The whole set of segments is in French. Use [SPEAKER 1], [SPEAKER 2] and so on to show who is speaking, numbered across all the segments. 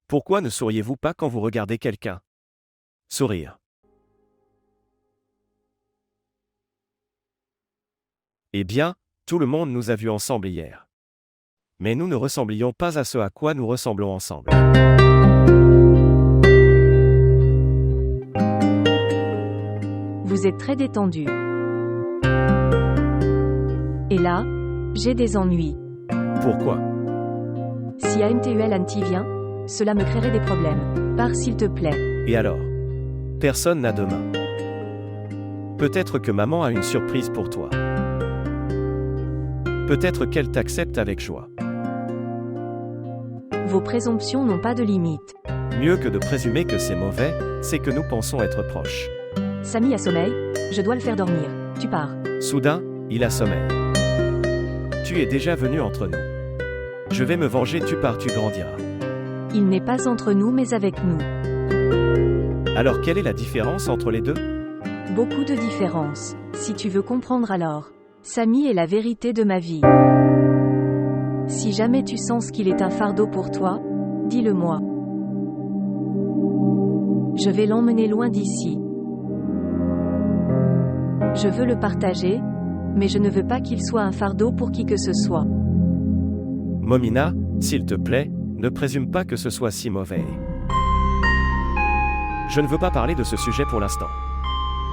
[SPEAKER 1] Pourquoi ne souriez-vous pas quand vous regardez quelqu'un? Sourire. Eh bien, tout le monde nous a vus ensemble hier. Mais nous ne ressemblions pas à ce à quoi nous ressemblons ensemble.
[SPEAKER 2] Vous êtes très détendu. Et là, j'ai des ennuis.
[SPEAKER 1] Pourquoi?
[SPEAKER 2] Si AMTUL Anti vient, cela me créerait des problèmes. Pars s'il te plaît.
[SPEAKER 1] Et alors? Personne n'a de main. Peut-être que maman a une surprise pour toi. Peut-être qu'elle t'accepte avec joie.
[SPEAKER 2] Vos présomptions n'ont pas de limite.
[SPEAKER 1] Mieux que de présumer que c'est mauvais, c'est que nous pensons être proches.
[SPEAKER 2] Samy a sommeil, je dois le faire dormir. Tu pars.
[SPEAKER 1] Soudain, il a sommeil. Tu es déjà venu entre nous. Je vais me venger, tu pars, tu grandiras.
[SPEAKER 2] Il n'est pas entre nous mais avec nous.
[SPEAKER 1] Alors quelle est la différence entre les deux?
[SPEAKER 2] Beaucoup de différences. Si tu veux comprendre alors. Samy est la vérité de ma vie. Si jamais tu sens qu'il est un fardeau pour toi, dis-le-moi. Je vais l'emmener loin d'ici. Je veux le partager, mais je ne veux pas qu'il soit un fardeau pour qui que ce soit.
[SPEAKER 1] Momina, s'il te plaît, ne présume pas que ce soit si mauvais. Je ne veux pas parler de ce sujet pour l'instant.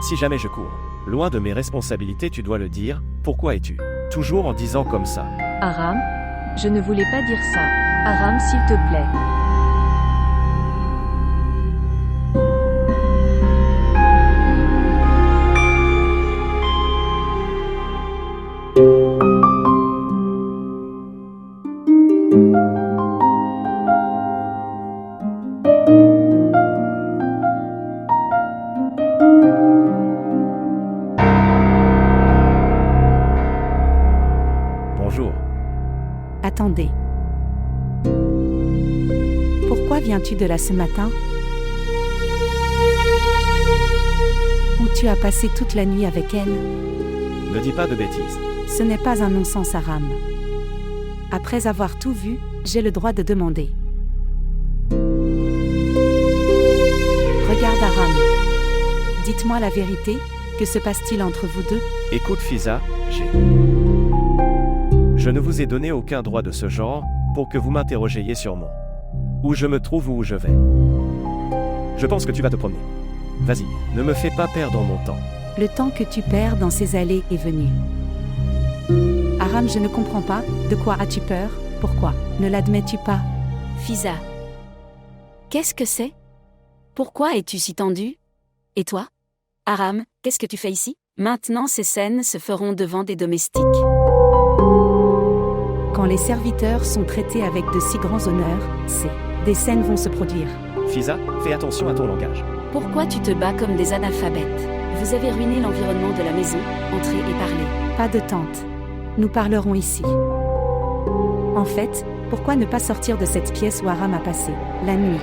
[SPEAKER 1] Si jamais je cours loin de mes responsabilités, tu dois le dire. Pourquoi es-tu toujours en disant comme ça?
[SPEAKER 2] Aram, je ne voulais pas dire ça. Aram, s'il te plaît.
[SPEAKER 1] Bonjour.
[SPEAKER 3] Attendez. Pourquoi viens-tu de là ce matin? Où tu as passé toute la nuit avec elle?
[SPEAKER 1] Ne dis pas de bêtises.
[SPEAKER 3] Ce n'est pas un non-sens, Aram. Après avoir tout vu, j'ai le droit de demander. Regarde, Aram. Dites-moi la vérité, que se passe-t-il entre vous deux?
[SPEAKER 1] Écoute Fiza, je ne vous ai donné aucun droit de ce genre, pour que vous m'interrogiez sur où je me trouve ou où je vais. Je pense que tu vas te promener. Vas-y, ne me fais pas perdre mon temps.
[SPEAKER 3] Le temps que tu perds dans ces allées est venu. Aram, je ne comprends pas, de quoi as-tu peur? Pourquoi ne l'admets-tu pas?
[SPEAKER 4] Fiza. Qu'est-ce que c'est? Pourquoi es-tu si tendu? Et toi? Aram, qu'est-ce que tu fais ici? Maintenant ces scènes se feront devant des domestiques.
[SPEAKER 3] Quand les serviteurs sont traités avec de si grands honneurs, des scènes vont se produire.
[SPEAKER 1] Fiza, fais attention à ton langage.
[SPEAKER 4] Pourquoi tu te bats comme des analphabètes? Vous avez ruiné l'environnement de la maison, entrez et parlez.
[SPEAKER 3] Pas de tente. Nous parlerons ici. En fait, pourquoi ne pas sortir de cette pièce où Aram a passé la nuit?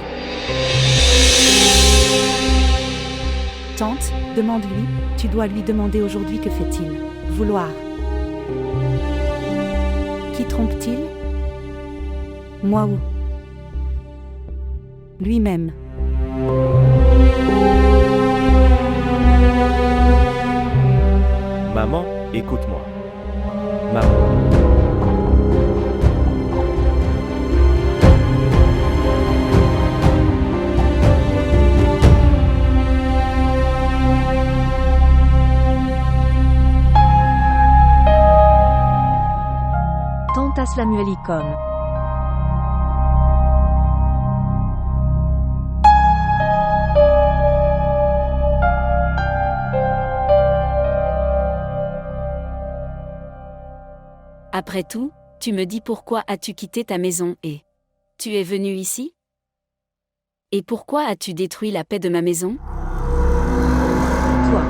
[SPEAKER 3] Tante, demande-lui, tu dois lui demander aujourd'hui que fait-il vouloir. Qui trompe-t-il? Moi ou lui-même?
[SPEAKER 1] Maman, écoute-moi. Maman.
[SPEAKER 2] Tante Assalamu alaikum.
[SPEAKER 4] Après tout, tu me dis pourquoi as-tu quitté ta maison et tu es venu ici? Et pourquoi as-tu détruit la paix de ma maison?
[SPEAKER 2] Toi.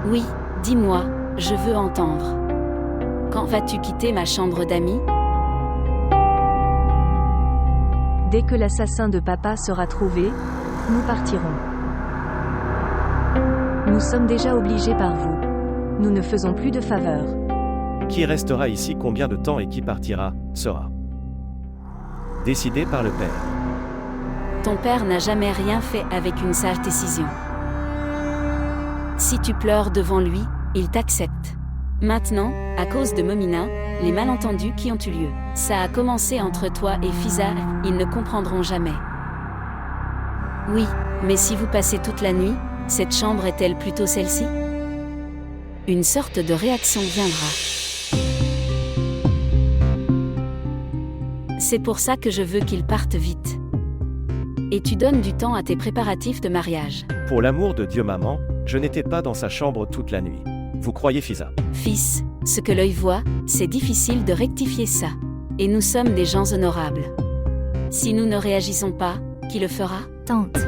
[SPEAKER 4] Oui, dis-moi, je veux entendre. Quand vas-tu quitter ma chambre d'amis?
[SPEAKER 2] Dès que l'assassin de papa sera trouvé, nous partirons. Nous sommes déjà obligés par vous. Nous ne faisons plus de faveurs.
[SPEAKER 1] Qui restera ici combien de temps et qui partira, sera décidé par le Père.
[SPEAKER 4] Ton père n'a jamais rien fait avec une sage décision. Si tu pleures devant lui, il t'accepte. Maintenant, à cause de Momina, les malentendus qui ont eu lieu. Ça a commencé entre toi et Fiza, ils ne comprendront jamais. Oui, mais si vous passez toute la nuit, cette chambre est-elle plutôt celle-ci? Une sorte de réaction viendra. C'est pour ça que je veux qu'ils partent vite. Et tu donnes du temps à tes préparatifs de mariage.
[SPEAKER 1] Pour l'amour de Dieu, maman, je n'étais pas dans sa chambre toute la nuit. Vous croyez Fiza?
[SPEAKER 4] Fils, ce que l'œil voit, c'est difficile de rectifier ça. Et nous sommes des gens honorables. Si nous ne réagissons pas, qui le fera?
[SPEAKER 5] Tante,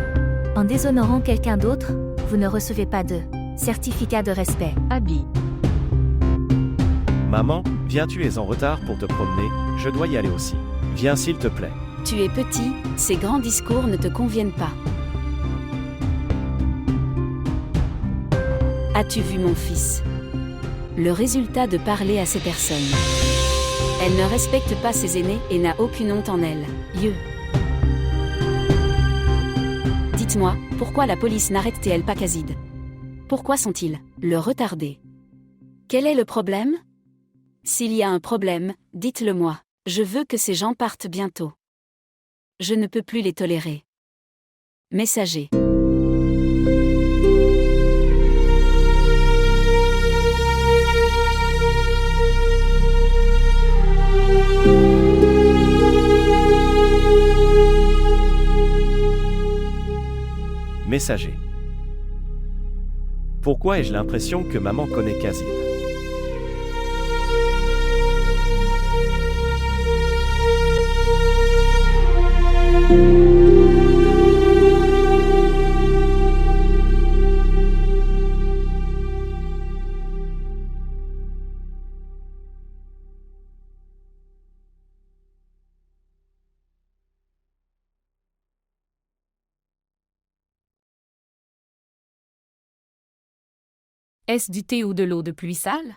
[SPEAKER 5] en déshonorant quelqu'un d'autre, vous ne recevez pas de certificat de respect.
[SPEAKER 2] Abby.
[SPEAKER 1] Maman, viens, tu es en retard pour te promener, je dois y aller aussi. Viens s'il te plaît.
[SPEAKER 4] Tu es petit, ces grands discours ne te conviennent pas. As-tu vu mon fils? Le résultat de parler à ces personnes. Elle ne respecte pas ses aînés et n'a aucune honte en elle. Dites-moi, pourquoi la police n'arrête-t-elle pas Kazid? Pourquoi sont-ils le retardés? Quel est le problème? S'il y a un problème, dites-le-moi. Je veux que ces gens partent bientôt. Je ne peux plus les tolérer. Messager.
[SPEAKER 1] Messager. Pourquoi ai-je l'impression que maman connaît Kazid?
[SPEAKER 6] Est-ce du thé ou de l'eau de pluie sale?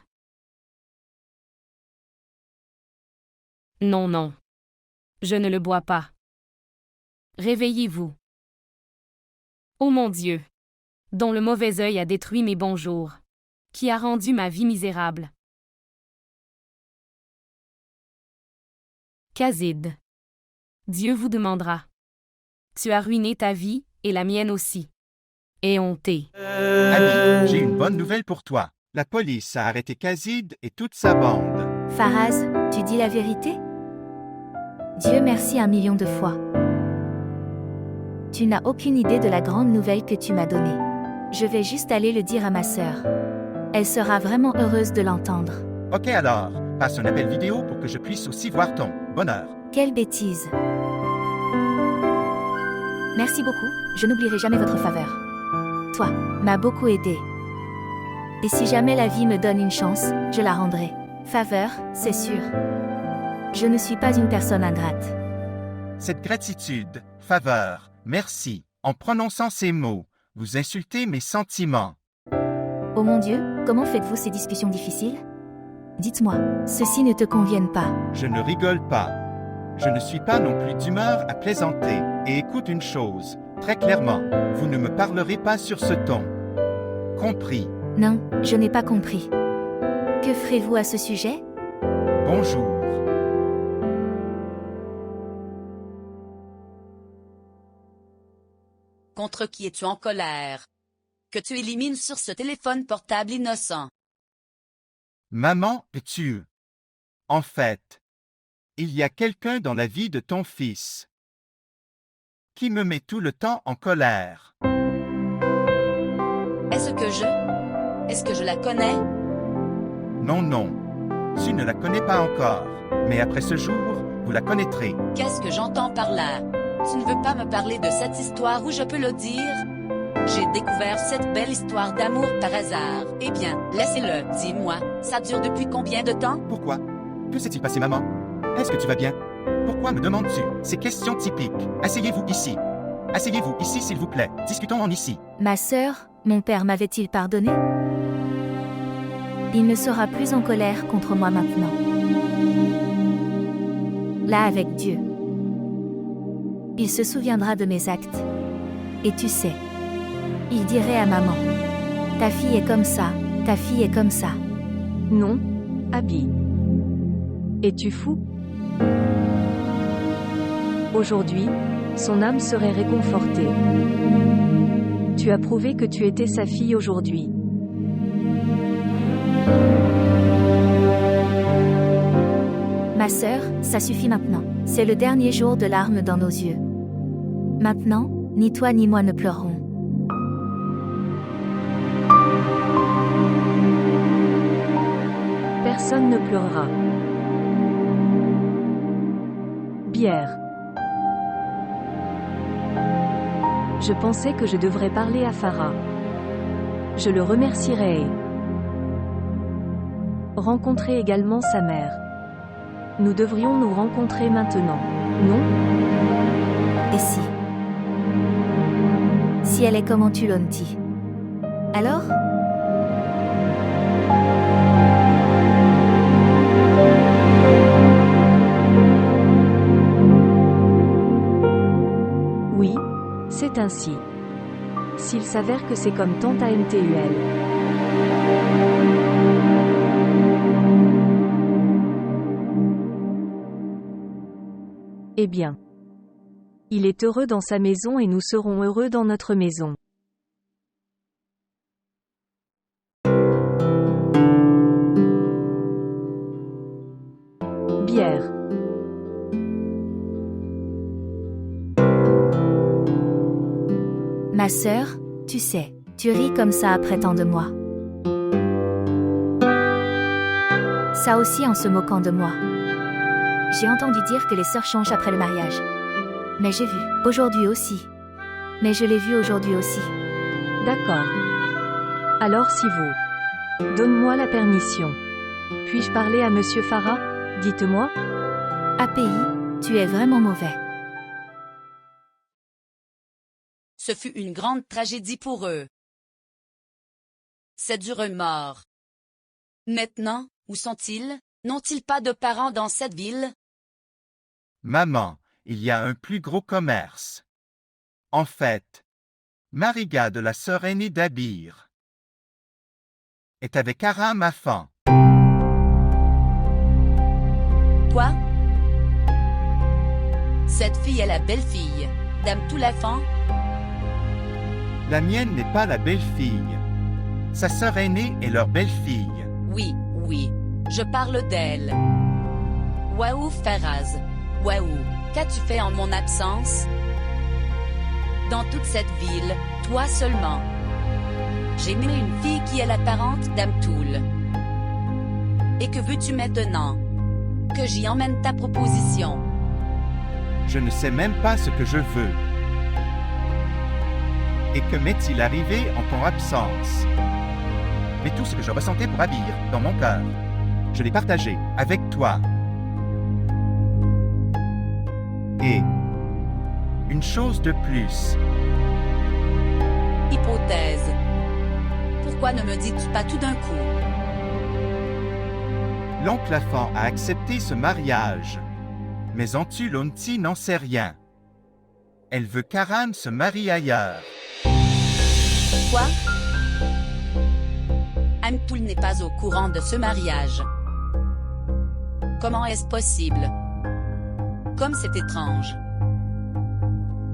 [SPEAKER 6] Non, non. Je ne le bois pas. Réveillez-vous. Ô mon Dieu, dont le mauvais œil a détruit mes bons jours, qui a rendu ma vie misérable. Kazid. Dieu vous demandera. Tu as ruiné ta vie, et la mienne aussi. Et honté.
[SPEAKER 7] Abby, j'ai une bonne nouvelle pour toi. La police a arrêté Kazid et toute sa bande.
[SPEAKER 5] Faraz, tu dis la vérité? Dieu merci 1 million de fois. Tu n'as aucune idée de la grande nouvelle que tu m'as donnée. Je vais juste aller le dire à ma sœur. Elle sera vraiment heureuse de l'entendre.
[SPEAKER 7] Ok alors, passe un appel vidéo pour que je puisse aussi voir ton bonheur.
[SPEAKER 5] Quelle bêtise. Merci beaucoup, je n'oublierai jamais votre faveur. Toi, m'as beaucoup aidé. Et si jamais la vie me donne une chance, je la rendrai. Faveur, c'est sûr. Je ne suis pas une personne ingrate.
[SPEAKER 7] Cette gratitude, faveur, merci, en prononçant ces mots, vous insultez mes sentiments.
[SPEAKER 5] Oh mon Dieu, comment faites-vous ces discussions difficiles? Dites-moi, ceci ne te conviennent pas.
[SPEAKER 7] Je ne rigole pas. Je ne suis pas non plus d'humeur à plaisanter. Et écoute une chose, très clairement, vous ne me parlerez pas sur ce ton. Compris?
[SPEAKER 5] Non, je n'ai pas compris. Que ferez-vous à ce sujet?
[SPEAKER 7] Bonjour.
[SPEAKER 8] Contre qui es-tu en colère? Que tu élimines sur ce téléphone portable innocent.
[SPEAKER 7] Maman, tu... En fait, il y a quelqu'un dans la vie de ton fils qui me met tout le temps en colère.
[SPEAKER 8] Est-ce que je la connais?
[SPEAKER 7] Non, non, tu ne la connais pas encore, mais après ce jour, vous la connaîtrez.
[SPEAKER 8] Qu'est-ce que j'entends par là? Tu ne veux pas me parler de cette histoire où je peux le dire? J'ai découvert cette belle histoire d'amour par hasard. Eh bien, laissez-le, dis-moi, ça dure depuis combien de temps?
[SPEAKER 7] Pourquoi? Que s'est-il passé, maman? Est-ce que tu vas bien? Pourquoi me demandes-tu ces questions typiques? Asseyez-vous ici. Asseyez-vous ici, s'il vous plaît. Discutons en ici.
[SPEAKER 5] Ma sœur, mon père m'avait-il pardonné? Il ne sera plus en colère contre moi maintenant. Là avec Dieu. Il se souviendra de mes actes. Et tu sais. Il dirait à maman. Ta fille est comme ça, ta fille est comme ça.
[SPEAKER 2] Non, Abby. Es-tu fou? Aujourd'hui, son âme serait réconfortée. Tu as prouvé que tu étais sa fille aujourd'hui.
[SPEAKER 5] Ma sœur, ça suffit maintenant. C'est le dernier jour de larmes dans nos yeux. Maintenant, ni toi ni moi ne pleurerons.
[SPEAKER 2] Personne ne pleurera. Bière. Je pensais que je devrais parler à Farah. Je le remercierai et rencontrer également sa mère. Nous devrions nous rencontrer maintenant, non?
[SPEAKER 5] Et si? Si elle est comme Antulonti. Alors?
[SPEAKER 2] Oui, c'est ainsi. S'il s'avère que c'est comme tante AMTUL. Eh bien. Il est heureux dans sa maison et nous serons heureux dans notre maison. Bière.
[SPEAKER 5] Ma sœur, tu sais, tu ris comme ça après tant de mois. Ça aussi en se moquant de moi. J'ai entendu dire que les sœurs changent après le mariage. Mais j'ai vu, aujourd'hui aussi. Mais je l'ai vu aujourd'hui aussi.
[SPEAKER 2] D'accord. Alors si vous... Donne-moi la permission. Puis-je parler à Monsieur Farah? Dites-moi.
[SPEAKER 5] API, tu es vraiment mauvais.
[SPEAKER 8] Ce fut une grande tragédie pour eux. C'est du remords. Maintenant, où sont-ils? N'ont-ils pas de parents dans cette ville?
[SPEAKER 7] Maman, il y a un plus gros commerce. En fait, Mariga de la sœur aînée d'Abir est avec Aram Afan.
[SPEAKER 8] Quoi? Cette fille est la belle-fille d'Am Toulafan?
[SPEAKER 7] La mienne n'est pas la belle-fille. Sa sœur aînée est leur belle-fille.
[SPEAKER 8] Oui, oui, je parle d'elle. Waouh, Faraz. Waouh, qu'as-tu fait en mon absence? Dans toute cette ville, toi seulement. J'ai aimé une fille qui est la parente d'Amtoul. Et que veux-tu maintenant? Que j'y emmène ta proposition.
[SPEAKER 7] Je ne sais même pas ce que je veux. Et que m'est-il arrivé en ton absence? Mais tout ce que je ressentais pour Abir, dans mon cœur, je l'ai partagé avec toi. Et une chose de plus.
[SPEAKER 8] Hypothèse. Pourquoi ne me dis-tu pas tout d'un coup?
[SPEAKER 7] L'oncle Afan a accepté ce mariage. Mais Antulonti n'en sait rien. Elle veut qu'Aran se marie ailleurs.
[SPEAKER 8] Quoi? Amtoul n'est pas au courant de ce mariage. Comment est-ce possible? Comme c'est étrange.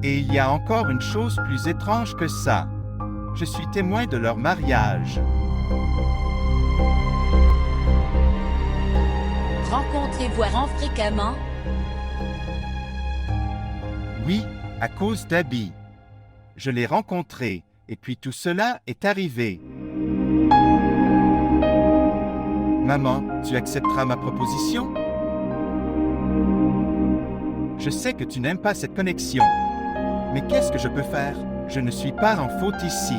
[SPEAKER 7] Et il y a encore une chose plus étrange que ça. Je suis témoin de leur mariage.
[SPEAKER 8] Rencontrez-vous Aran fréquemment?
[SPEAKER 7] Oui, à cause d'Abby. Je l'ai rencontré, et puis tout cela est arrivé. Maman, tu accepteras ma proposition? Je sais que tu n'aimes pas cette connexion. Mais qu'est-ce que je peux faire? Je ne suis pas en faute ici.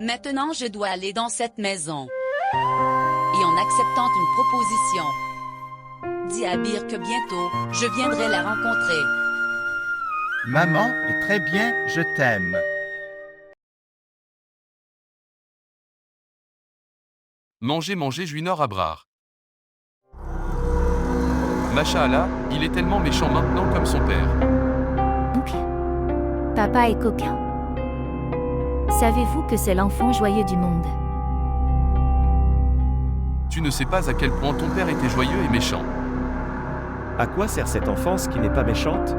[SPEAKER 8] Maintenant, je dois aller dans cette maison. Et en acceptant une proposition, dis à Abir que bientôt, je viendrai la rencontrer.
[SPEAKER 7] Maman est très bien, je t'aime.
[SPEAKER 9] Manger, Juinor Abrar. Masha'Allah, il est tellement méchant maintenant comme son père.
[SPEAKER 5] Oncle. Papa est coquin. Savez-vous que c'est l'enfant joyeux du monde?
[SPEAKER 9] Tu ne sais pas à quel point ton père était joyeux et méchant.
[SPEAKER 1] À quoi sert cette enfance qui n'est pas méchante?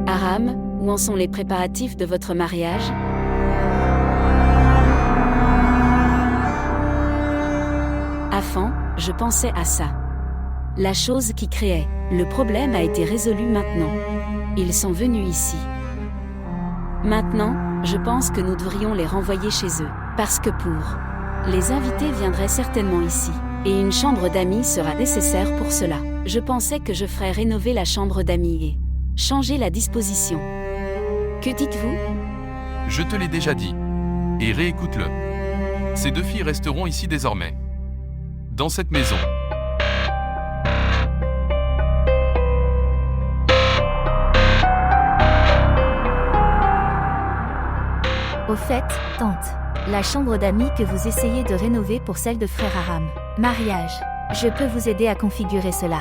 [SPEAKER 4] Aram, où en sont les préparatifs de votre mariage? Afan, je pensais à ça. La chose qui créait le problème a été résolue maintenant. Ils sont venus ici. Maintenant, je pense que nous devrions les renvoyer chez eux, parce que les invités viendraient certainement ici, et une chambre d'amis sera nécessaire pour cela. Je pensais que je ferais rénover la chambre d'amis et changer la disposition. Que dites-vous?
[SPEAKER 9] Je te l'ai déjà dit. Et réécoute-le. Ces deux filles resteront ici désormais. Dans cette maison.
[SPEAKER 5] Au fait, tante, la chambre d'amis que vous essayez de rénover pour celle de frère Aram. Mariage. Je peux vous aider à configurer cela.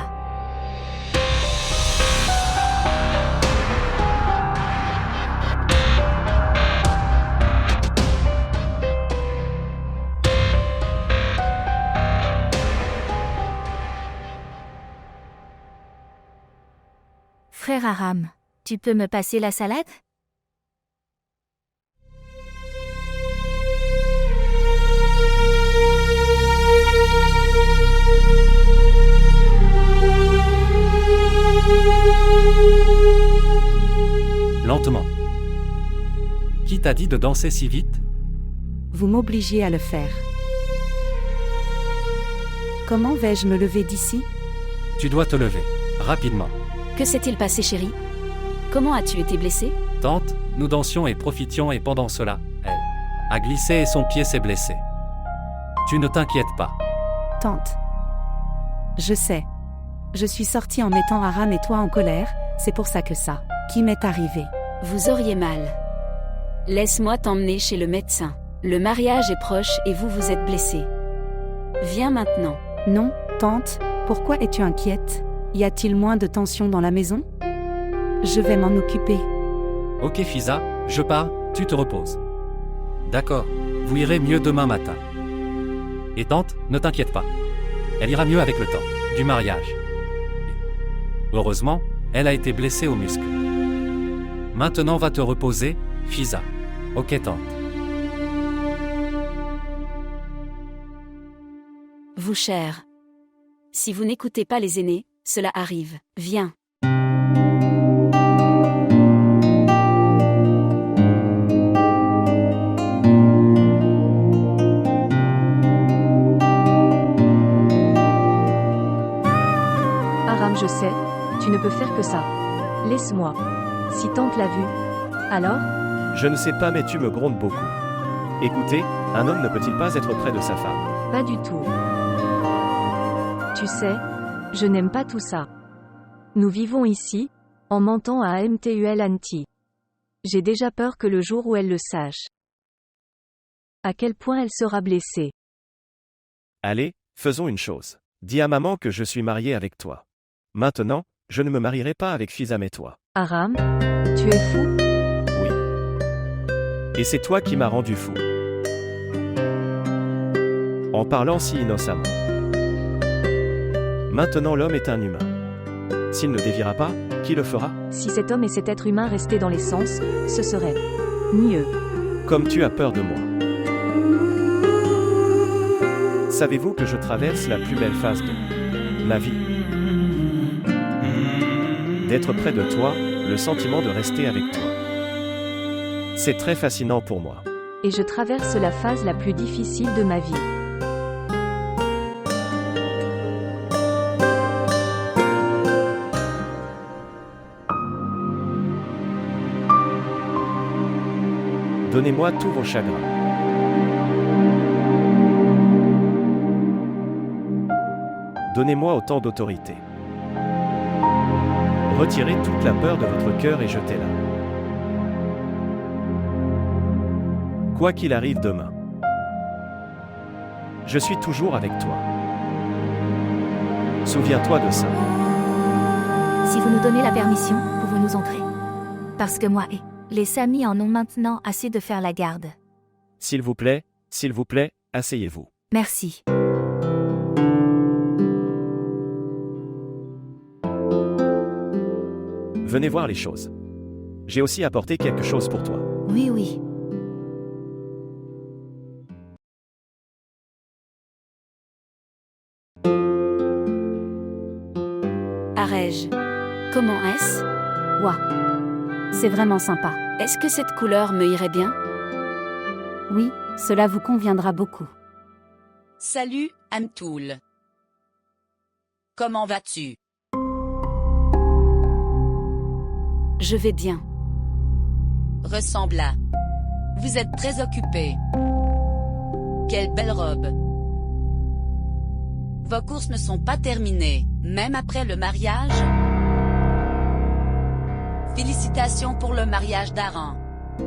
[SPEAKER 5] Frère Aram, tu peux me passer la salade?
[SPEAKER 10] Lentement. Qui t'a dit de danser si vite?
[SPEAKER 3] Vous m'obligiez à le faire. Comment vais-je me lever d'ici?
[SPEAKER 10] Tu dois te lever, rapidement.
[SPEAKER 4] Que s'est-il passé, chérie? Comment as-tu été blessée?
[SPEAKER 10] Tante, nous dansions et profitions et pendant cela, elle a glissé et son pied s'est blessé. Tu ne t'inquiètes pas.
[SPEAKER 3] Tante. Je sais. Je suis sortie en mettant Aram et toi en colère, c'est pour ça que ça, qui m'est arrivé.
[SPEAKER 4] Vous auriez mal. Laisse-moi t'emmener chez le médecin. Le mariage est proche et vous vous êtes blessés. Viens maintenant.
[SPEAKER 3] Non, tante, pourquoi es-tu inquiète? Y a-t-il moins de tension dans la maison? Je vais m'en occuper.
[SPEAKER 10] Ok Fiza, je pars, tu te reposes. D'accord, vous irez mieux demain matin. Et tante, ne t'inquiète pas. Elle ira mieux avec le temps, du mariage. Heureusement, elle a été blessée au muscle. Maintenant va te reposer, Fiza. Ok tante.
[SPEAKER 4] Vous cher. Si vous n'écoutez pas les aînés, cela arrive. Viens.
[SPEAKER 2] Aram, je sais, tu ne peux faire que ça. Laisse-moi. Si tante l'a vu. Alors?
[SPEAKER 1] Je ne sais pas mais tu me grondes beaucoup. Écoutez, un homme ne peut-il pas être près de sa femme?
[SPEAKER 2] Pas du tout. Tu sais, je n'aime pas tout ça. Nous vivons ici, en mentant à Amtul Anti. J'ai déjà peur que le jour où elle le sache, à quel point elle sera blessée.
[SPEAKER 1] Allez, faisons une chose. Dis à maman que je suis marié avec toi. Maintenant, je ne me marierai pas avec Fizam et toi.
[SPEAKER 2] Aram, tu es fou?
[SPEAKER 1] Oui. Et c'est toi qui m'as rendu fou. En parlant si innocemment. Maintenant l'homme est un humain. S'il ne déviera pas, qui le fera?
[SPEAKER 2] Si cet homme et cet être humain restaient dans les sens, ce serait mieux.
[SPEAKER 1] Comme tu as peur de moi. Savez-vous que je traverse la plus belle phase de ma vie? D'être près de toi, le sentiment de rester avec toi. C'est très fascinant pour moi.
[SPEAKER 2] Et je traverse la phase la plus difficile de ma vie.
[SPEAKER 1] Donnez-moi tous vos chagrins. Donnez-moi autant d'autorité. Retirez toute la peur de votre cœur et jetez-la. Quoi qu'il arrive demain, je suis toujours avec toi. Souviens-toi de ça.
[SPEAKER 5] Si vous nous donnez la permission, pouvons-nous entrer? Parce que moi et les Sami en ont maintenant assez de faire la garde.
[SPEAKER 1] S'il vous plaît, asseyez-vous.
[SPEAKER 5] Merci.
[SPEAKER 1] Venez voir les choses. J'ai aussi apporté quelque chose pour toi.
[SPEAKER 5] Oui, oui.
[SPEAKER 4] Arrête. Comment est-ce?
[SPEAKER 3] Ouah. C'est vraiment sympa.
[SPEAKER 4] Est-ce que cette couleur me irait bien?
[SPEAKER 3] Oui, cela vous conviendra beaucoup.
[SPEAKER 8] Salut, Amtoul. Comment vas-tu?
[SPEAKER 4] Je vais bien.
[SPEAKER 8] Ressemble à. Vous êtes très occupé. Quelle belle robe. Vos courses ne sont pas terminées, même après le mariage? Félicitations pour le mariage d'Aran. Tu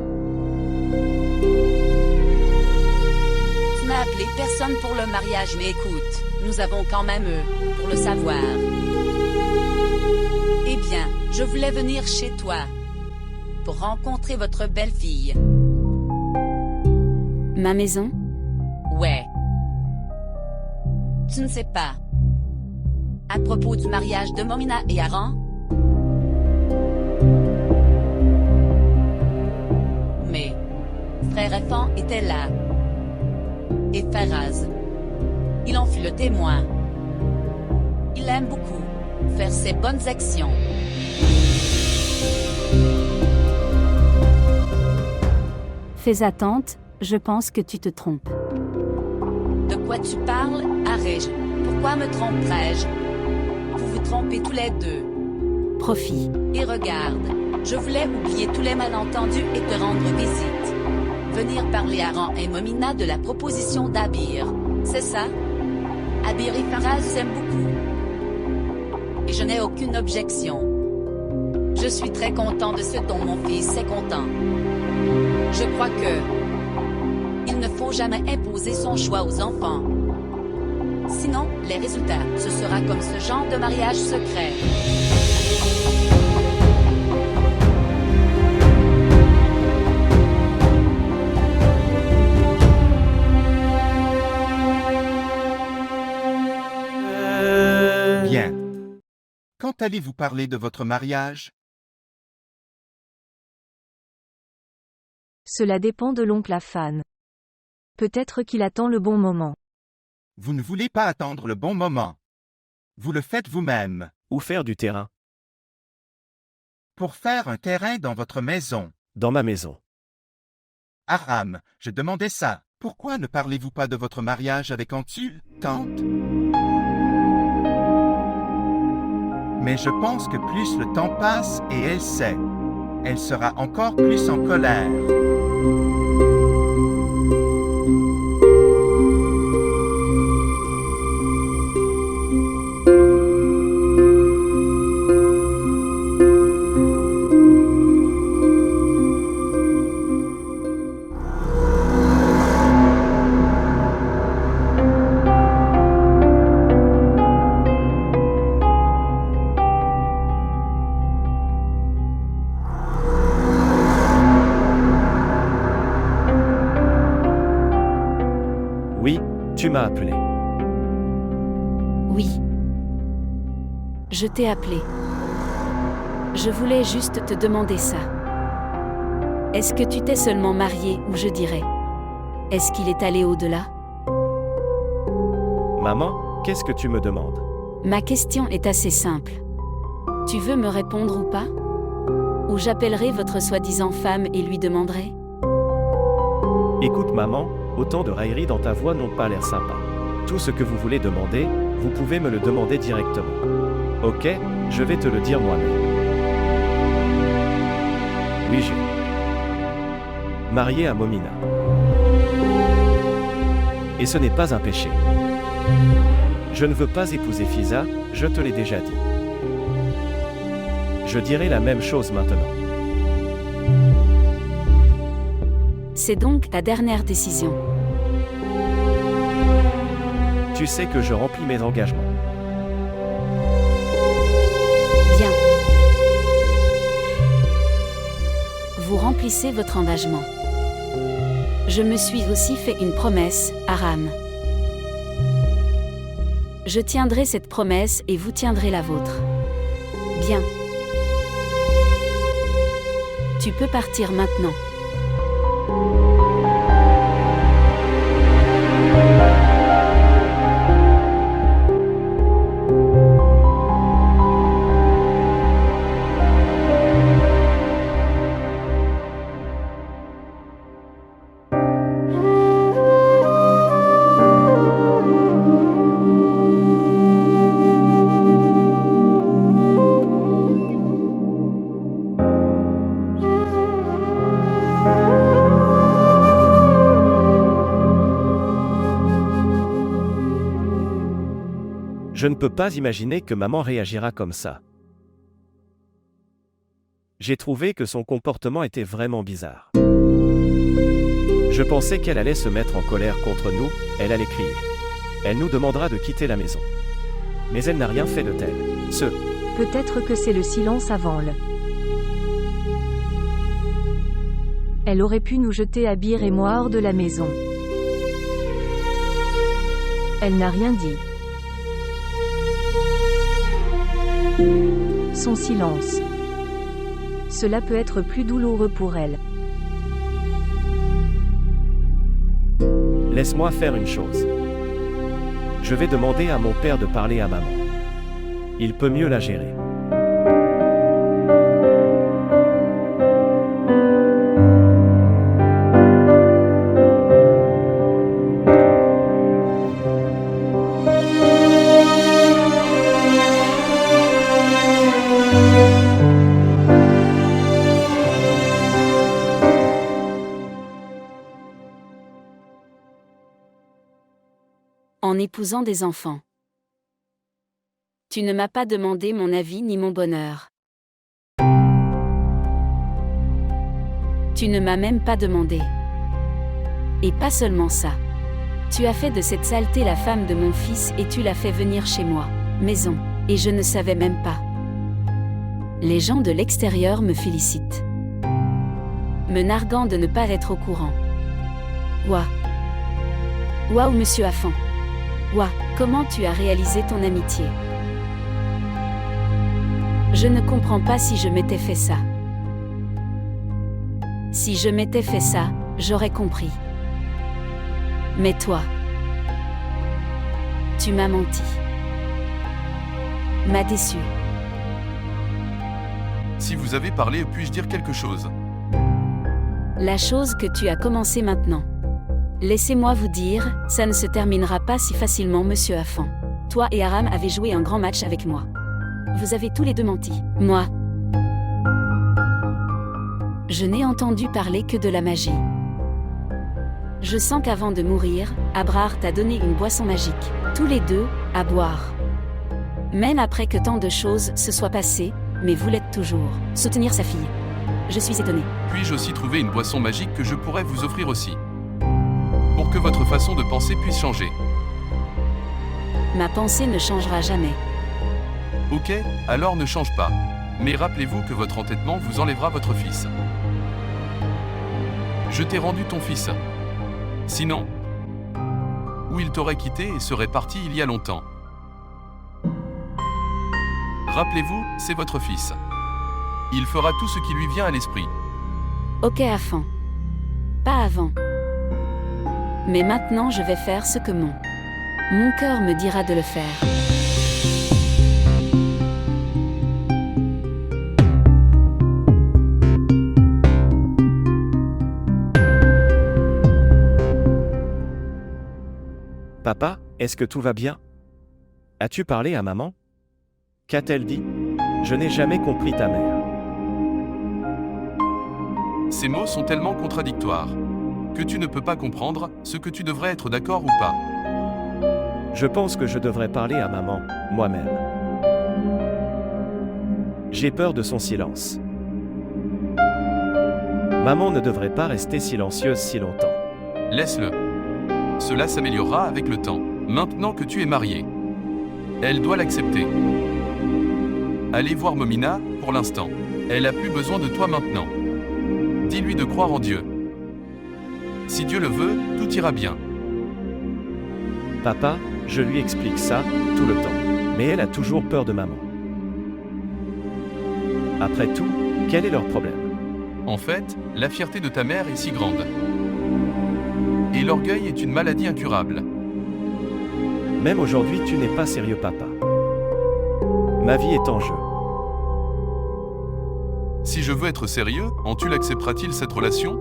[SPEAKER 8] n'as appelé personne pour le mariage, mais écoute, nous avons quand même eux, pour le savoir. Eh bien, je voulais venir chez toi. Pour rencontrer votre belle-fille.
[SPEAKER 4] Ma maison?
[SPEAKER 8] Ouais. Tu ne sais pas. À propos du mariage de Momina et Aran? Mais frère Efan était là. Et Faraz. Il en fut le témoin. Il aime beaucoup faire ses bonnes actions.
[SPEAKER 3] Fais attente, je pense que tu te trompes.
[SPEAKER 8] De quoi tu parles, Arège? Pourquoi me tromperais-je? Vous vous trompez tous les deux.
[SPEAKER 4] Profit.
[SPEAKER 8] Et regarde, je voulais oublier tous les malentendus et te rendre visite. Venir parler à Aran et Momina de la proposition d'Abir. C'est ça? Abir et Faraz s'aiment beaucoup. Et je n'ai aucune objection. Je suis très content de ce dont mon fils est content. Je crois que il ne faut jamais imposer son choix aux enfants. Sinon, les résultats, ce sera comme ce genre de mariage secret.
[SPEAKER 7] Bien. Quand allez-vous parler de votre mariage?
[SPEAKER 2] Cela dépend de l'oncle Afan. Peut-être qu'il attend le bon moment.
[SPEAKER 7] Vous ne voulez pas attendre le bon moment. Vous le faites vous-même.
[SPEAKER 1] Ou faire du terrain.
[SPEAKER 7] Pour faire un terrain dans votre maison.
[SPEAKER 1] Dans ma maison.
[SPEAKER 7] Aram, je demandais ça. Pourquoi ne parlez-vous pas de votre mariage avec Antul, tante? Mais je pense que plus le temps passe et elle sait, elle sera encore plus en colère.
[SPEAKER 1] Oui, tu m'as appelé.
[SPEAKER 4] Oui. Je t'ai appelé. Je voulais juste te demander ça. Est-ce que tu t'es seulement marié ou je dirais? Est-ce qu'il est allé au-delà?
[SPEAKER 1] Maman, qu'est-ce que tu me demandes?
[SPEAKER 4] Ma question est assez simple. Tu veux me répondre ou pas? Ou j'appellerai votre soi-disant femme et lui demanderai?
[SPEAKER 1] Écoute maman, autant de railleries dans ta voix n'ont pas l'air sympa. Tout ce que vous voulez demander, vous pouvez me le demander directement. Ok, je vais te le dire moi-même. Oui, j'ai marié à Momina. Et ce n'est pas un péché. Je ne veux pas épouser Fiza, je te l'ai déjà dit. Je dirai la même chose maintenant.
[SPEAKER 4] C'est donc ta dernière décision.
[SPEAKER 1] Tu sais que je remplis mes engagements.
[SPEAKER 4] remplissez votre engagement. Je me suis aussi fait une promesse, Aram. Je tiendrai cette promesse et vous tiendrez la vôtre. Bien. Tu peux partir maintenant.
[SPEAKER 1] Je ne peux pas imaginer que maman réagira comme ça. J'ai trouvé que son comportement était vraiment bizarre. Je pensais qu'elle allait se mettre en colère contre nous, elle allait crier. Elle nous demandera de quitter la maison. Mais elle n'a rien fait de tel.
[SPEAKER 2] Peut-être que c'est le silence avant le. Elle aurait pu nous jeter Abir et moi hors de la maison. Elle n'a rien dit. Son silence. Cela peut être plus douloureux pour elle.
[SPEAKER 1] Laisse-moi faire une chose. Je vais demander à mon père de parler à maman. Il peut mieux la gérer.
[SPEAKER 4] En épousant des enfants. Tu ne m'as pas demandé mon avis ni mon bonheur. Tu ne m'as même pas demandé. Et pas seulement ça. Tu as fait de cette saleté la femme de mon fils et tu l'as fait venir chez moi, maison, et je ne savais même pas. Les gens de l'extérieur me félicitent. Me narguant de ne pas être au courant. Waouh, monsieur Afan. Ouah, comment tu as réalisé ton amitié? Je ne comprends pas si je m'étais fait ça. Si je m'étais fait ça, j'aurais compris. Mais toi, tu m'as menti. M'as déçu.
[SPEAKER 9] Si vous avez parlé, puis-je dire quelque chose?
[SPEAKER 4] La chose que tu as commencé maintenant. Laissez-moi vous dire, ça ne se terminera pas si facilement, monsieur Afan. Toi et Aram avez joué un grand match avec moi. Vous avez tous les deux menti. Moi, je n'ai entendu parler que de la magie. Je sens qu'avant de mourir, Abrar t'a donné une boisson magique. Tous les deux, à boire. Même après que tant de choses se soient passées, mais vous l'êtes toujours. Soutenir sa fille. Je suis étonnée.
[SPEAKER 9] Puis-je aussi trouver une boisson magique que je pourrais vous offrir aussi? Pour que votre façon de penser puisse changer.
[SPEAKER 4] Ma pensée ne changera jamais.
[SPEAKER 9] Ok, alors ne change pas. Mais rappelez-vous que votre entêtement vous enlèvera votre fils. Je t'ai rendu ton fils. Sinon, ou il t'aurait quitté et serait parti il y a longtemps. Rappelez-vous, c'est votre fils. Il fera tout ce qui lui vient à l'esprit.
[SPEAKER 4] Ok, Afan. Pas avant. Mais maintenant je vais faire ce que mon cœur me dira de le faire.
[SPEAKER 1] Papa, est-ce que tout va bien? As-tu parlé à maman? Qu'a-t-elle dit? Je n'ai jamais compris ta mère.
[SPEAKER 9] Ces mots sont tellement contradictoires que tu ne peux pas comprendre ce que tu devrais être d'accord ou pas.
[SPEAKER 1] Je pense que je devrais parler à maman, moi-même. J'ai peur de son silence. Maman ne devrait pas rester silencieuse si longtemps.
[SPEAKER 9] Laisse-le. Cela s'améliorera avec le temps, maintenant que tu es marié. Elle doit l'accepter. Allez voir Momina, pour l'instant. Elle a plus besoin de toi maintenant. Dis-lui de croire en Dieu. Si Dieu le veut, tout ira bien.
[SPEAKER 1] Papa, je lui explique ça, tout le temps. Mais elle a toujours peur de maman. Après tout, quel est leur problème?
[SPEAKER 9] En fait, la fierté de ta mère est si grande. Et l'orgueil est une maladie incurable.
[SPEAKER 1] Même aujourd'hui, tu n'es pas sérieux, papa. Ma vie est en jeu.
[SPEAKER 9] Si je veux être sérieux, Antul acceptera-t-il cette relation?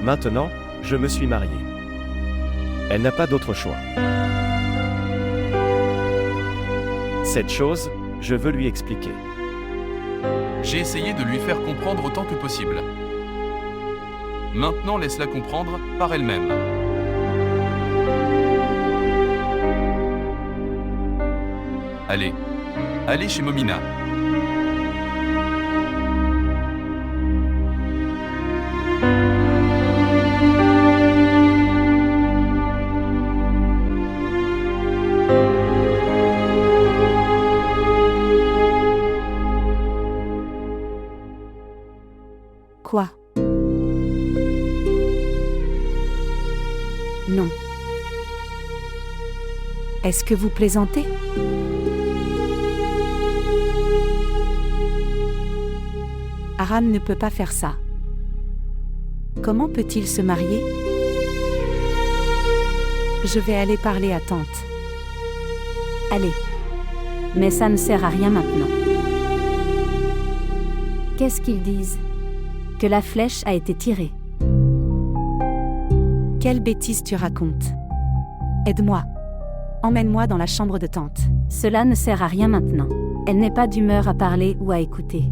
[SPEAKER 1] Maintenant, je me suis marié. Elle n'a pas d'autre choix. Cette chose, je veux lui expliquer.
[SPEAKER 9] J'ai essayé de lui faire comprendre autant que possible. Maintenant, laisse-la comprendre par elle-même. Allez. Allez chez Momina.
[SPEAKER 3] Quoi? Non. Est-ce que vous plaisantez? Aram ne peut pas faire ça. Comment peut-il se marier? Je vais aller parler à tante.
[SPEAKER 4] Allez. Mais ça ne sert à rien maintenant. Qu'est-ce qu'ils disent? Que la flèche a été tirée.
[SPEAKER 3] Quelle bêtise tu racontes? Aide-moi. Emmène-moi dans la chambre de tante.
[SPEAKER 4] Cela ne sert à rien maintenant. Elle n'est pas d'humeur à parler ou à écouter.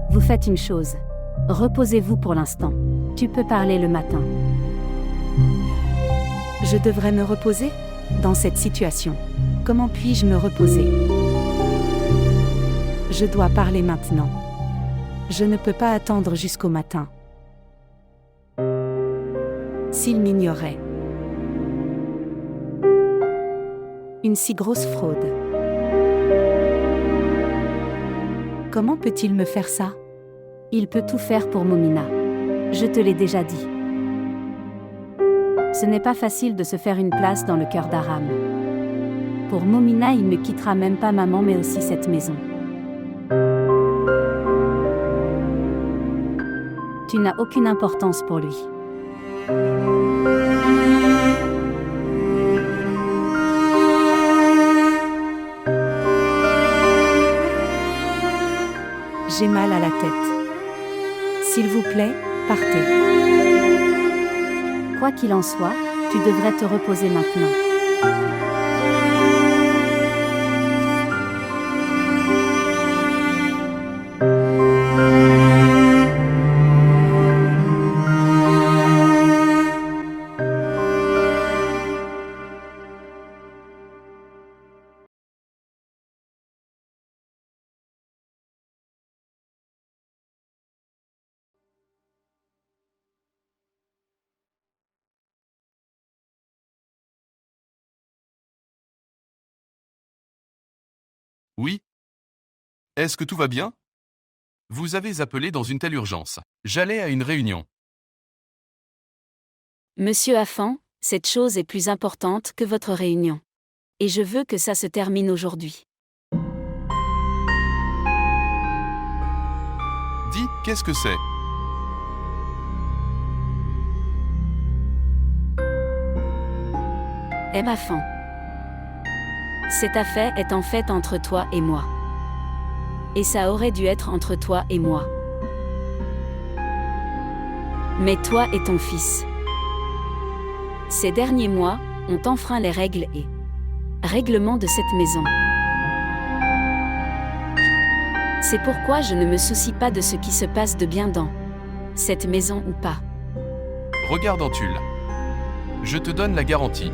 [SPEAKER 4] Vous faites une chose. Reposez-vous pour l'instant. Tu peux parler le matin.
[SPEAKER 3] Je devrais me reposer? Dans cette situation, comment puis-je me reposer? Je dois parler maintenant. Je ne peux pas attendre jusqu'au matin. S'il m'ignorait. Une si grosse fraude. Comment peut-il me faire ça?
[SPEAKER 4] Il peut tout faire pour Momina. Je te l'ai déjà dit. Ce n'est pas facile de se faire une place dans le cœur d'Aram. Pour Momina, il ne quittera même pas maman mais aussi cette maison. Tu n'as aucune importance pour lui.
[SPEAKER 3] J'ai mal à la tête. S'il vous plaît, partez.
[SPEAKER 4] Quoi qu'il en soit, tu devrais te reposer maintenant.
[SPEAKER 9] Oui? Est-ce que tout va bien? Vous avez appelé dans une telle urgence. J'allais à une réunion.
[SPEAKER 4] Monsieur Afan, cette chose est plus importante que votre réunion. Et je veux que ça se termine aujourd'hui.
[SPEAKER 9] Dis, qu'est-ce que c'est?
[SPEAKER 4] Afan. Cette affaire est en fait entre toi et moi. Et ça aurait dû être entre toi et moi. Mais toi et ton fils. Ces derniers mois, ont enfreint les règles et règlements de cette maison. C'est pourquoi je ne me soucie pas de ce qui se passe de bien dans cette maison ou pas.
[SPEAKER 9] Regarde Antul. Je te donne la garantie.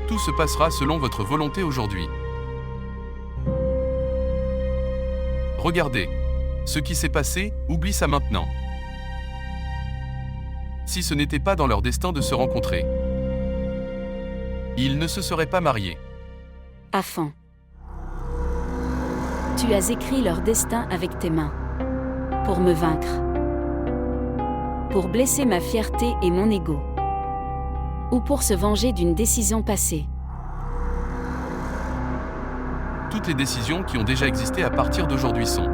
[SPEAKER 9] Tout se passera selon votre volonté aujourd'hui. Regardez. Ce qui s'est passé, oublie ça maintenant. Si ce n'était pas dans leur destin de se rencontrer, ils ne se seraient pas mariés.
[SPEAKER 4] Afin. Tu as écrit leur destin avec tes mains. Pour me vaincre. Pour blesser ma fierté et mon ego. Ou pour se venger d'une décision passée.
[SPEAKER 9] Toutes les décisions qui ont déjà existé à partir d'aujourd'hui sont.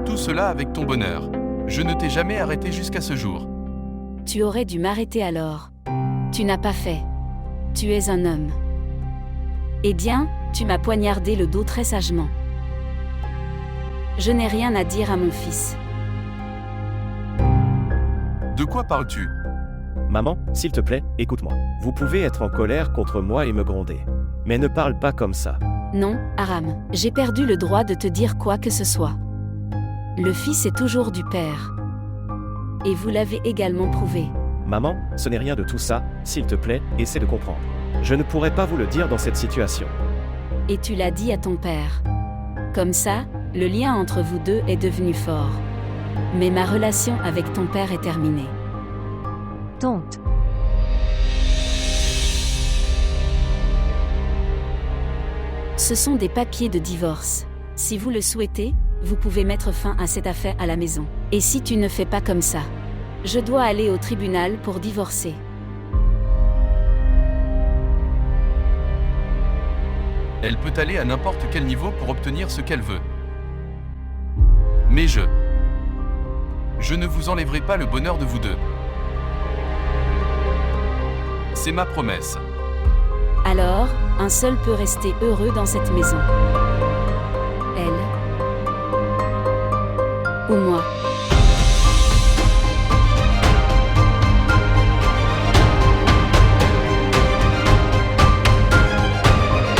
[SPEAKER 9] Tout cela avec ton bonheur. Je ne t'ai jamais arrêté jusqu'à ce jour.
[SPEAKER 4] Tu aurais dû m'arrêter alors. Tu n'as pas fait. Tu es un homme. Eh bien, tu m'as poignardé le dos très sagement. Je n'ai rien à dire à mon fils.
[SPEAKER 9] De quoi parles-tu?
[SPEAKER 1] Maman, s'il te plaît, écoute-moi. Vous pouvez être en colère contre moi et me gronder. Mais ne parle pas comme ça.
[SPEAKER 4] Non, Aram, j'ai perdu le droit de te dire quoi que ce soit. Le fils est toujours du père. Et vous l'avez également prouvé.
[SPEAKER 1] Maman, ce n'est rien de tout ça, s'il te plaît, essaie de comprendre. Je ne pourrais pas vous le dire dans cette situation.
[SPEAKER 4] Et tu l'as dit à ton père. Comme ça, le lien entre vous deux est devenu fort. Mais ma relation avec ton père est terminée.
[SPEAKER 2] Tante.
[SPEAKER 4] Ce sont des papiers de divorce. Si vous le souhaitez, vous pouvez mettre fin à cette affaire à la maison. Et si tu ne fais pas comme ça, je dois aller au tribunal pour divorcer.
[SPEAKER 9] Elle peut aller à n'importe quel niveau pour obtenir ce qu'elle veut. Mais je ne vous enlèverai pas le bonheur de vous deux. C'est ma promesse.
[SPEAKER 4] Alors, un seul peut rester heureux dans cette maison. Elle ou moi.